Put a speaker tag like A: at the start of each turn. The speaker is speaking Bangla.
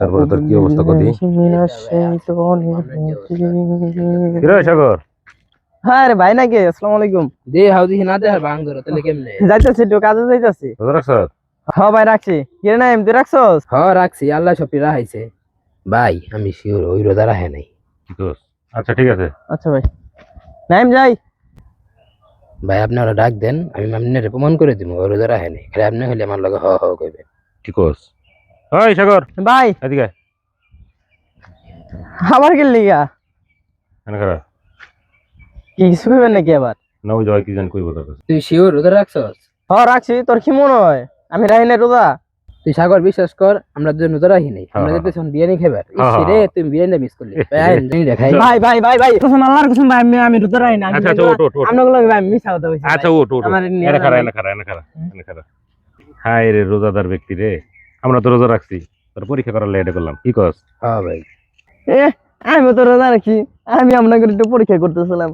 A: তারপরে তোর কি অবস্থা কদি? সাগর,
B: হ্যাঁ রে ভাই নাকি? আসসালামু আলাইকুম।
C: দে হাউদি না দে আর ভাঙ ধরো তাহলে কেমনে?
B: যাইতেছি একটু কাজে যাইতেছি।
A: রোজা রাখছস?
B: হ্যাঁ ভাই রাখছি। কি রে নাইম, তুই রাখছস?
C: হ্যাঁ রাখছি, আল্লাহ সব রাখাইছে। ভাই আমি শিওর ওই রোজা রাখে নাই।
A: কি কস? আচ্ছা ঠিক আছে।
B: আচ্ছা ভাই নাইম যাই।
C: ভাই আপনি ওরা ডাক দেন, আমি আপনার প্রমাণ করে দিব ওই রোজা রাখে নাই। খালি আপনি হলে আমার লগে হ হ কইবেন।
A: কি কস? ওই সাগর,
B: ভাই
A: এদিকে আয়।
B: আবার কি লিগা?
A: এনে খাড়া।
B: কি কিছু কইবেন নাকি আবার?
A: না ওই জয় কি জান কইব তোর কাছে।
C: তুই শিওর রোজা রাখছস?
B: হ্যাঁ রাখছি। তোর কি মনে হয় আমি রাখি না রোজা?
C: তুই সাগর বিশ্বাস কর, আমরা দুজন রোজা রাখি নাই। আমরা
A: হ্যাঁ,
C: যেতেছি বিরিয়ানি খাইবার।
A: হ্যাঁ,
C: ইস রে
A: হ্যাঁ।
C: তুমি বিরিয়ানিটা মিস করলি। ভাই বিরিয়ানি দেখাই।
B: ভাই ভাই ভাই ভাই কসম আল্লাহর কসম ভাই আমি রোজা রাখি না।
A: আচ্ছা আচ্ছা ওঠ ওঠ ওঠ।
B: আপনাগুলো ভাই মিছা কথা কইছি।
A: আচ্ছা ওঠ ওঠ।
B: আমার নিয়ে
A: এনে খাড়া
B: যান।
A: এনে খাড়া এনে খাড়া এনে খাড়া। হায় রে রোজাদার ব্যক্তি রে, আমরা তো রোজা রাখছি, তোর পরীক্ষা করার লেটে করলাম। কি কস?
C: হ্যাঁ ভাই।
B: আমি তো রোজা রাখি। আমি আপনাকে একটু পরীক্ষা করতেছিলাম।